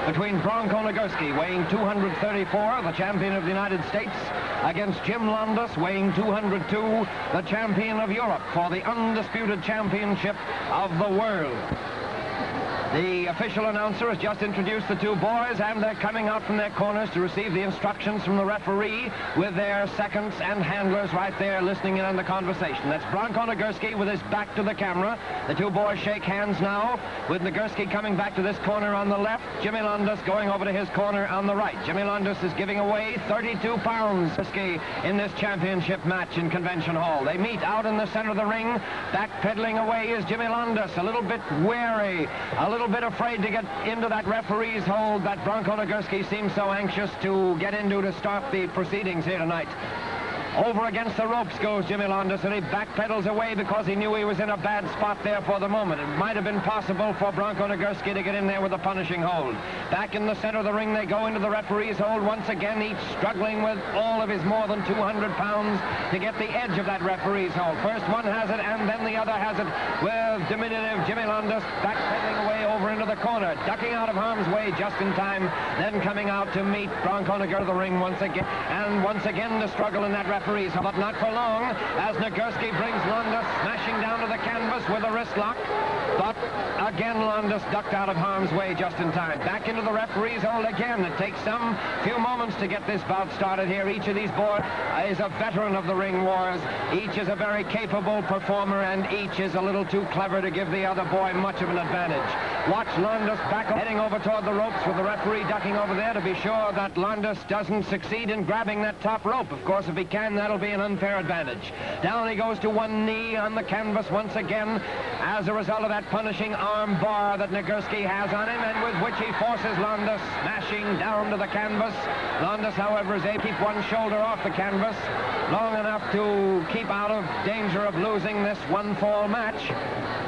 between Bronko Nagurski, weighing 234, the champion of the United States, against Jim Londos, weighing 202, the champion of Europe for the undisputed championship of the world. The official announcer has just introduced the two boys, and they're coming out from their corners to receive the instructions from the referee with their seconds and handlers right there listening in on the conversation. That's Bronko Nagurski with his back to the camera. The two boys shake hands now, with Nagurski coming back to this corner on the left, Jimmy Londos going over to his corner on the right. Jimmy Londos is giving away 32 pounds in this championship match in Convention Hall. They meet out in the center of the ring. Backpedaling away is Jimmy Londos, a little bit wary, a little bit afraid to get into that referee's hold that Bronko Nagurski seems so anxious to get into to start the proceedings here tonight. Over against the ropes goes Jimmy Londos, and he backpedals away because he knew he was in a bad spot there for the moment. It might have been possible for Bronko Nagurski to get in there with a punishing hold. Back in the center of the ring they go into the referee's hold once again, each struggling with all of his more than 200 pounds to get the edge of that referee's hold. First one has it, and then the other has it, with diminutive Jimmy Londos backpedaling away over into the corner, ducking out of harm's way just in time, then coming out to meet Bronko Nagurski to the ring once again, and once again the struggle in that referee's hold, but not for long, as Nagurski brings Londos smashing down to the canvas with a wrist lock, but again Londos ducked out of harm's way just in time. Back into the referee's hold again. It takes some few moments to get this bout started here. Each of these boys is a veteran of the ring wars. Each is a very capable performer, and each is a little too clever to give the other boy much of an advantage. Watch Londos back heading over toward the ropes with the referee ducking over there to be sure that Londos doesn't succeed in grabbing that top rope. Of course, if he can, that'll be an unfair advantage. Down he goes to one knee on the canvas once again as a result of that punishing arm bar that Nagurski has on him, and with which he forces Londos smashing down to the canvas. Londos, however, is able to keep one shoulder off the canvas long enough to keep out of danger of losing this one-fall match.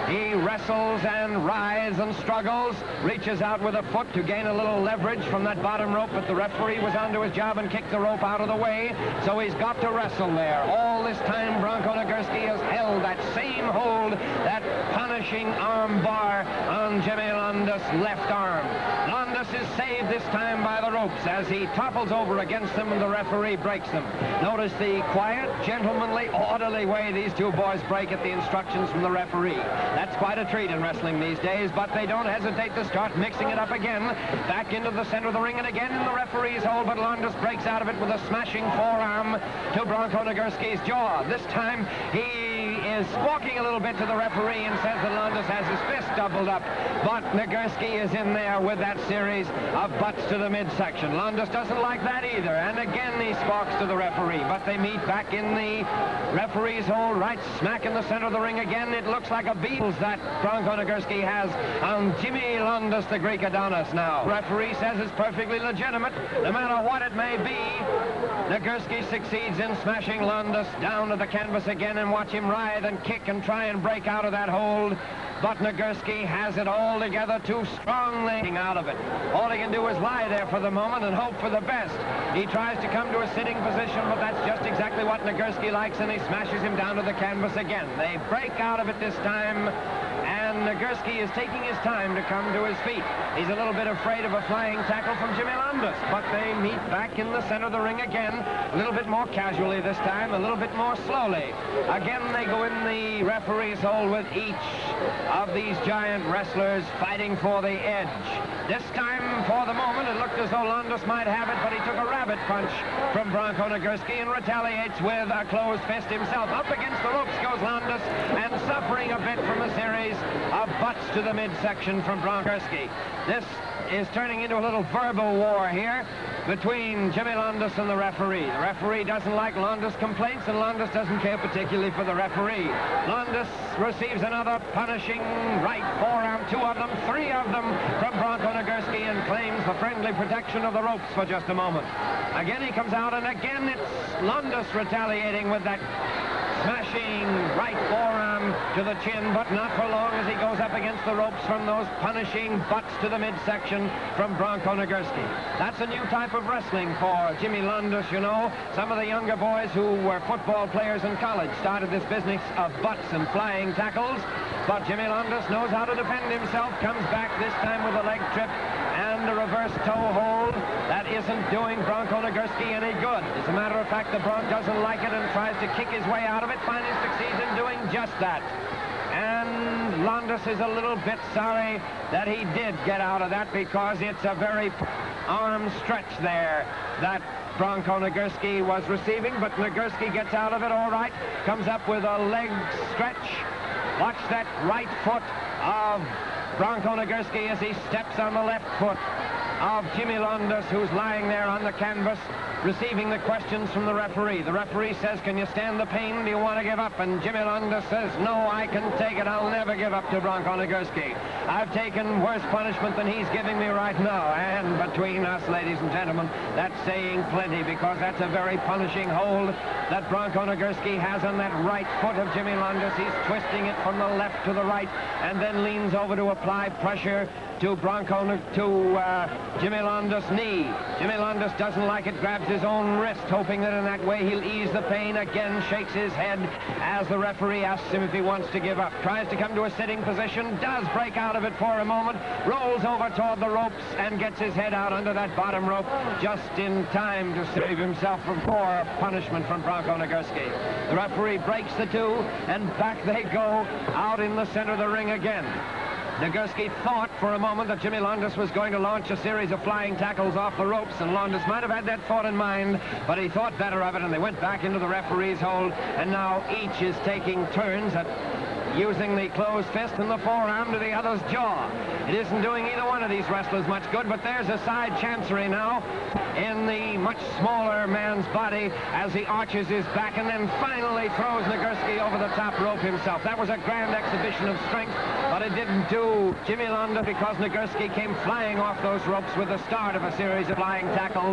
He wrestles and writhes and struggles, reaches out with a foot to gain a little leverage from that bottom rope, but the referee was onto his job and kicked the rope out of the way, so he's got to wrestle there. All this time, Bronko Nagurski has held that same hold, that punishing arm bar on Jimmy Londos' left arm. Londos is saved this time by the ropes as he topples over against them and the referee breaks them. Notice the quiet, gentlemanly, orderly way these two boys break at the instructions from the referee. That's quite a treat in wrestling these days, but they don't hesitate to start mixing it up again. Back into the center of the ring and again in the referee's hold, but Londos breaks out of it with a smashing forearm to Bronko Nagurski's jaw. This time he is walking a little bit to the referee and says that Londos has his fist doubled up, but Nagurski is in there with that series of butts to the midsection. Londos doesn't like that either, and again he squawks to the referee, but they meet back in the referee's hold, right smack in the center of the ring again. It looks like a beatles that Bronko Nagurski has on Jimmy Londos, the Greek Adonis now. Referee says it's perfectly legitimate, no matter what it may be. Nagurski succeeds in smashing Londos down to the canvas again, and watch him writhe and kick and try and break out of that hold. But Nagurski has it all together too strongly out of it. All he can do is lie there for the moment and hope for the best. He tries to come to a sitting position, but that's just exactly what Nagurski likes, and he smashes him down to the canvas again. They break out of it this time, and Nagurski is taking his time to come to his feet. He's a little bit afraid of a flying tackle from Jimmy Londos, but they meet back in the center of the ring again, a little bit more casually this time, a little bit more slowly. Again, they go in the referee's hold with each of these giant wrestlers fighting for the edge. This time, for the moment, it looked as though Londos might have it, but he took a rabbit punch from Bronko Nagurski and retaliates with a closed fist himself. Up against the ropes goes Londos, and suffering a bit from a series of butts to the midsection from Bronko Nagurski. This is turning into a little verbal war here between Jimmy Londos and the referee. The referee doesn't like Londos' complaints, and Londos doesn't care particularly for the referee. Londos receives another punishing right forearm, two of them, three of them from Bronko Nagurski, and claims the friendly protection of the ropes for just a moment. Again he comes out, and again it's Londos retaliating with that smashing right forearm to the chin, but not for long as he goes up against the ropes from those punishing butts to the midsection from Bronko Nagurski. That's a new type of wrestling for Jimmy Londos, you know. Some of the younger boys who were football players in college started this business of butts and flying tackles, but Jimmy Londos knows how to defend himself, comes back this time with a leg trip and a reverse reverse toe hold. That isn't doing Bronko Nagurski any good. As a matter of fact, the Bronk doesn't like it and tries to kick his way out of it, finally succeeds in doing just that. And Londos is a little bit sorry that he did get out of that, because it's a very arm stretch there that Bronko Nagurski was receiving, but Nagurski gets out of it all right, comes up with a leg stretch. Watch that right foot of Bronko Nagurski as he steps on the left foot of Jimmy Londos, who's lying there on the canvas, receiving the questions from the referee. The referee says, "Can you stand the pain? Do you want to give up?" And Jimmy Londos says, "No, I can take it. I'll never give up to Bronko Nagurski. I've taken worse punishment than he's giving me right now." And between us, ladies and gentlemen, that's saying plenty, because that's a very punishing hold that Bronko Nagurski has on that right foot of Jimmy Londos. He's twisting it from the left to the right, and then leans over to apply pressure to Jimmy Londos' knee. Jimmy Londos doesn't like it, grabs his own wrist, hoping that in that way he'll ease the pain. Again shakes his head as the referee asks him if he wants to give up. Tries to come to a sitting position, does break out of it for a moment, rolls over toward the ropes and gets his head out under that bottom rope just in time to save himself from more punishment from Bronko Nagurski. The referee breaks the two, and back they go out in the center of the ring again. Nagurski thought for a moment that Jimmy Londos was going to launch a series of flying tackles off the ropes, and Londos might have had that thought in mind, but he thought better of it, and they went back into the referee's hold, and now each is taking turns at using the closed fist and the forearm to the other's jaw. It isn't doing either one of these wrestlers much good, but there's a side chancery now in the much smaller man's body as he arches his back and then finally throws Nagurski over the top rope himself. That was a grand exhibition of strength, but it didn't do Jimmy Londos, because Nagurski came flying off those ropes with the start of a series of flying tackles